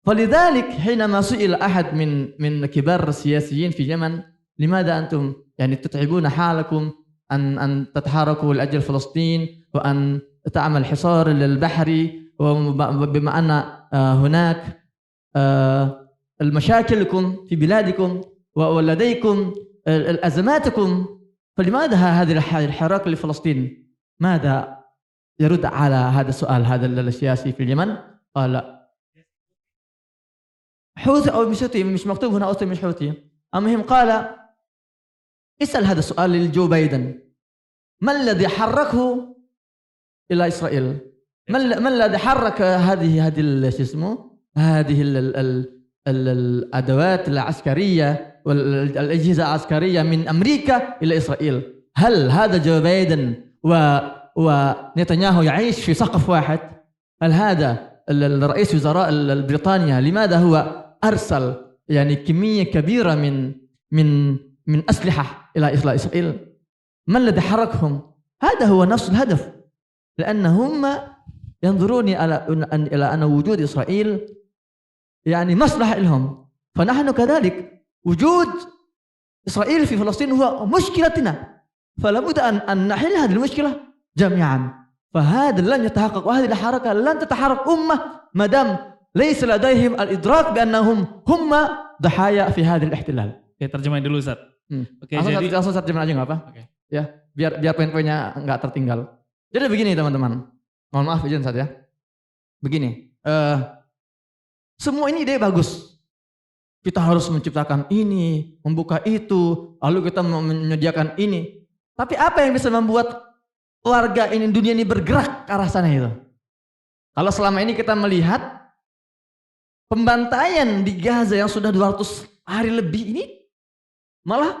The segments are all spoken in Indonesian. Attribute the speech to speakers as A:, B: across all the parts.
A: فلذلك حينما سئل أحد من كبار السياسيين في اليمن لماذا أنتم يعني تتعبون حالكم أن تتحركوا لأجل فلسطين وأن تعمل حصار للبحر وبما أن هناك المشاكلكم في بلادكم ولديكم أزماتكم فلماذا هذه الحراك لفلسطين؟ ماذا يرد على هذا السؤال هذا السياسي في اليمن؟ قال حوثي أو مش حوثي، مش مكتوب هنا أصلا مش حوثي. المهم قال اسأل هذا السؤال للجو بايدن، ما الذي حركه إلى إسرائيل؟ ما الذي حرك هذه شو اسمه هذه الأدوات العسكرية والأجهزة العسكرية من أمريكا إلى إسرائيل؟ هل هذا جو بايدن ونتنياهو يعيش في سقف واحد؟ هل هذا الرئيس وزراء بريطانيا لماذا هو أرسل يعني كمية كبيرة من أسلحة إلى إسرائيل؟ ما الذي حركهم؟ هذا هو نفس الهدف، لأن هم ينظرون إلى أن وجود إسرائيل يعني مصلحة لهم، فنحن كذلك وجود إسرائيل في فلسطين هو مشكلتنا، فلا بد أن نحل هذه المشكلة جميعا. فهذا لن يتحقق وهذه الحركة لن تتحرك ما دام ليس لديهم الإدراك بأنهم هم ضحايا في هذا الاحتلال.
B: Oke, terjemahin dulu Ustaz.
A: Oke, langsung terjemahin aja nggak apa?
B: Oke.
A: Ya, biar poin-poinnya nggak tertinggal. Jadi begini teman-teman, mohon maaf izin Ustaz ya. Begini, semua ini ide bagus. Kita harus menciptakan ini, membuka itu, lalu kita menyediakan ini. Tapi apa yang bisa membuat warga ini, dunia ini bergerak ke arah sana itu? Kalau selama ini kita melihat pembantaian di Gaza yang sudah 200 hari lebih ini malah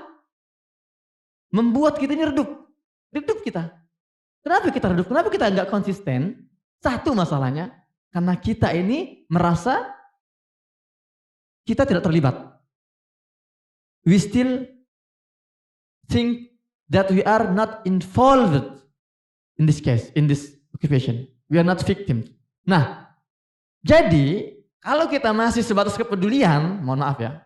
A: membuat kita ini redup kita. Kenapa kita redup? Kenapa kita enggak konsisten? Satu masalahnya karena kita ini merasa kita tidak terlibat. We still think that we are not involved in this case, in this occupation. We are not victims. Nah, jadi kalau kita masih sebatas kepedulian, mohon maaf ya,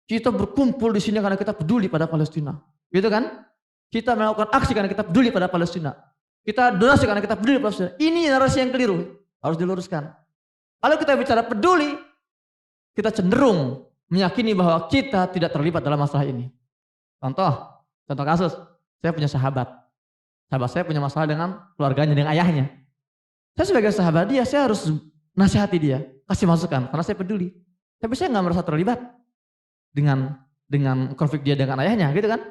A: kita berkumpul di sini karena kita peduli pada Palestina, gitu kan? Kita melakukan aksi karena kita peduli pada Palestina. Kita donasi karena kita peduli pada Palestina. Ini narasi yang keliru, harus diluruskan. Kalau kita bicara peduli, kita cenderung meyakini bahwa kita tidak terlibat dalam masalah ini. Contoh kasus, saya punya sahabat saya punya masalah dengan keluarganya, dengan ayahnya. Saya sebagai sahabat dia, saya harus nasihati dia, kasih masukan, karena saya peduli. Tapi saya nggak merasa terlibat dengan konflik dia dengan ayahnya, gitu kan?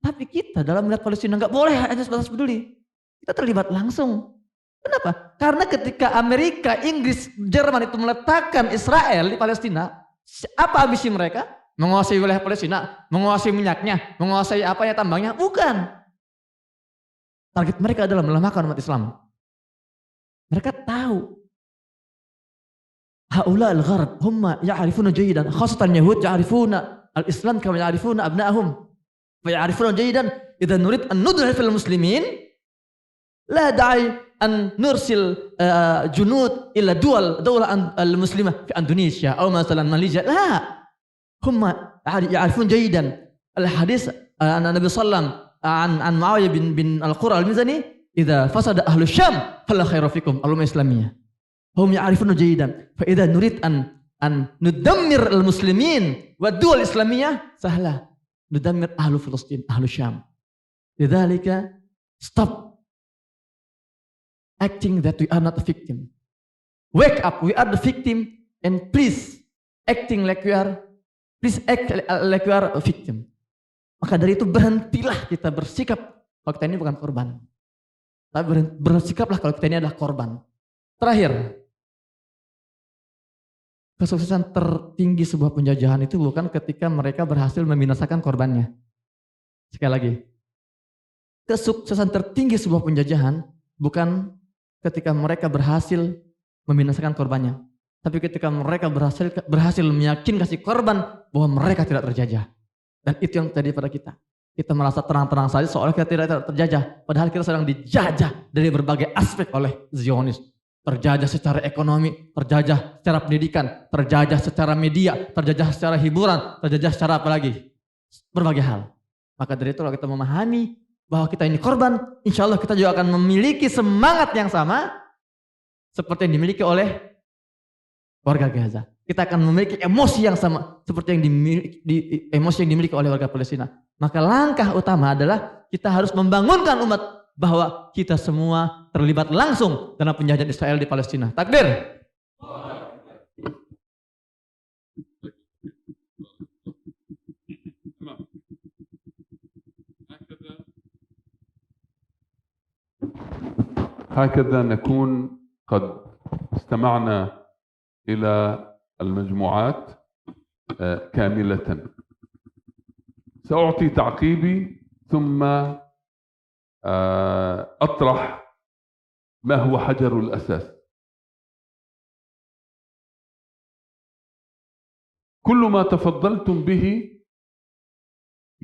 A: Tapi kita dalam melihat Palestina nggak boleh hanya sebatas peduli. Kita terlibat langsung. Kenapa? Karena ketika Amerika, Inggris, Jerman itu meletakkan Israel di Palestina, apa ambisi mereka? Menguasai wilayah Palestina, menguasai minyaknya, menguasai apanya tambangnya? Bukan. Target mereka adalah melemahkan umat Islam. Mereka tahu haula al-gharb humma ya'rifuna jayidan, khasatan Yahud ya'rifuna al-Islam kama ya'rifuna abna'ahum. Fa ya'rifuna jayidan idza nurid an nudhif al-muslimin la da'i an nursil junud ila dawla al-muslimah fi Indonesia atau masalan Malaysia. La. Humma ya'rifuna jayidan. Al-hadis Nabi sallallahu an Muawiyah bin Al-Qura al-Mizani idza fasada ahlu Syam fala khairu fikum al-umma islamiyah. Hum ya'rifuna jayidan fa idza nurid an nudammir al-muslimin wa ad-duwal islamiyah sahla nudammir ahlu Filistin ahlu Syam. Lidzalika stop acting that we are not a victim. Wake up, we are the victim and please act like we are a victim. Maka dari itu berhentilah kita bersikap kalau kita ini bukan korban. Tapi bersikaplah kalau kita ini adalah korban. Terakhir, kesuksesan tertinggi sebuah penjajahan itu bukan ketika mereka berhasil membinasakan korbannya. Sekali lagi, kesuksesan tertinggi sebuah penjajahan bukan ketika mereka berhasil membinasakan korbannya, tapi ketika mereka berhasil meyakinkan si korban bahwa mereka tidak terjajah. Dan itu yang terjadi pada kita. Kita merasa tenang-tenang saja seolah kita tidak terjajah, padahal kita sedang dijajah dari berbagai aspek oleh Zionis. terjajah secara ekonomi, terjajah secara pendidikan, terjajah secara media, terjajah secara hiburan, terjajah secara apa lagi? Berbagai hal. Maka dari itu kalau kita memahami bahwa kita ini korban, insya Allah kita juga akan memiliki semangat yang sama seperti yang dimiliki oleh warga Gaza. Kita akan memiliki emosi yang sama seperti yang emosi yang dimiliki oleh warga Palestina. Maka langkah utama adalah kita harus membangunkan umat bahwa kita semua terlibat langsung dalam penjajahan Israel di Palestina. Takbir.
B: هكذا نكون قد استمعنا إلى المجموعات كاملة. سأعطي تعقيبي ثم أطرح ما هو حجر الأساس. كل ما تفضلتم به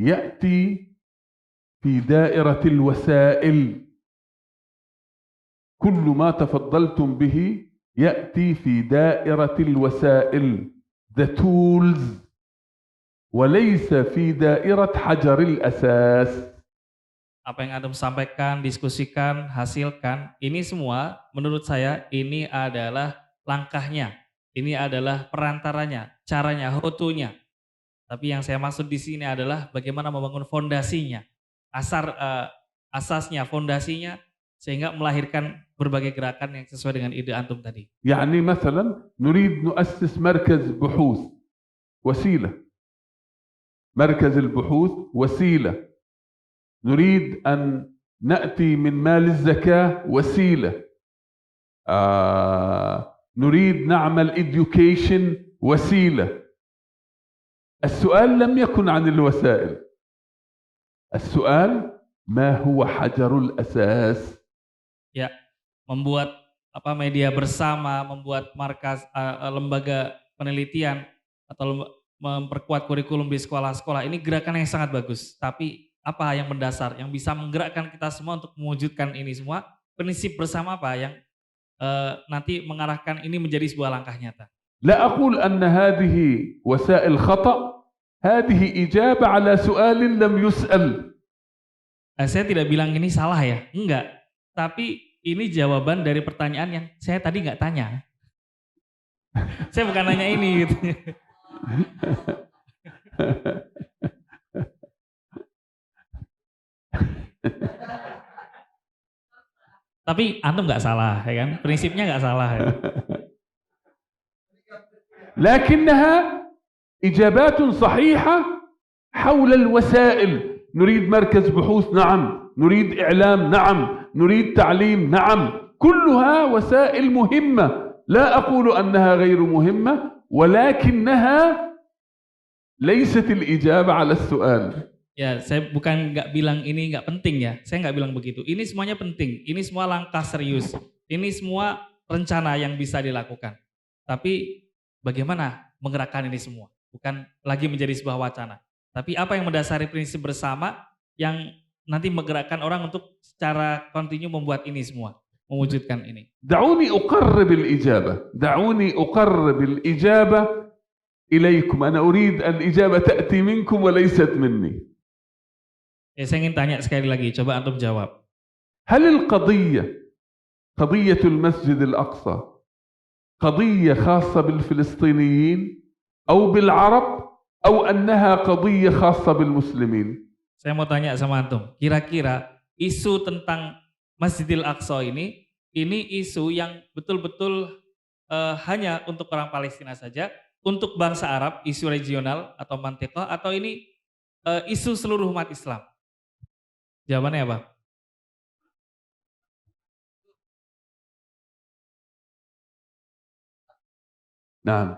B: يأتي في دائرة الوسائل. كل ما تفضلتم به يأتي في دائرة الوسائل the tools وليس في دائرة حجر الأساس.
C: Apa yang Antum sampaikan, diskusikan, hasilkan, ini semua menurut saya ini adalah langkahnya, ini adalah perantaranya, caranya, how-to-nya. Tapi yang saya maksud di sini adalah bagaimana membangun fondasinya, asasnya, fondasinya, sehingga melahirkan berbagai gerakan yang sesuai dengan ide Antum tadi.
B: يعني مثلا نريد نؤسس مركز بحوث وسيلة. مركز البحوث وسيلة. نريد أن نأتي من مال الزكاة وسيلة. نريد نعمل education وسيلة. السؤال لم يكن عن الوسائل. السؤال ما هو حجر الأساس.
C: Ya, membuat media bersama, membuat markas lembaga penelitian atau memperkuat kurikulum di sekolah-sekolah, ini gerakan yang sangat bagus. Tapi apa yang mendasar yang bisa menggerakkan kita semua untuk mewujudkan ini semua? Prinsip bersama apa yang nanti mengarahkan ini menjadi sebuah langkah nyata?
B: لا أقول أن هذه وسائل خطأ. هذه إجابة على سؤال لم يسأل.
C: Saya tidak bilang ini salah ya, enggak. Tapi ini jawaban dari pertanyaan yang saya tadi nggak tanya. Saya bukan nanya ini gitu. Tapi Antum nggak salah, ya kan? Prinsipnya nggak salah. Ya.
B: لكنها إجابات صحيحة حول الوسائل. نريد مركز بحوث، نعم. نريد إعلام، نعم. نريد تعليم، نعم. كلها وسائل مهمة. لا أقول أنها غير مهمة، ولكنها ليست الإجابة على السؤال.
C: Ya, saya bukan nggak bilang ini nggak penting ya. Saya nggak bilang begitu. Ini semuanya penting. Ini semua langkah serius. Ini semua rencana yang bisa dilakukan. Tapi bagaimana menggerakkan ini semua? Bukan lagi menjadi sebuah wacana. Tapi apa yang mendasari prinsip bersama yang nanti menggerakkan orang untuk secara kontinu membuat ini semua, mewujudkan ini.
B: دعوني أقرب الإجابة. دعوني أقرب الإجابة إليكم. أنا أريد الإجابة تأتي منكم وليست مني.
C: Ya, saya ingin tanya sekali lagi, coba Antum jawab.
B: هل القضية قضية المسجد الأقصى قضية خاصة بالفلسطينيين أو بالعرب أو أنها قضية خاصة بالمسلمين؟
C: Saya mau tanya sama Antum, kira-kira isu tentang Masjidil Aqsa ini isu yang betul-betul hanya untuk orang Palestina saja, untuk bangsa Arab, isu regional atau mantiqah, atau ini isu seluruh umat Islam? Jawabannya apa?
B: نعم.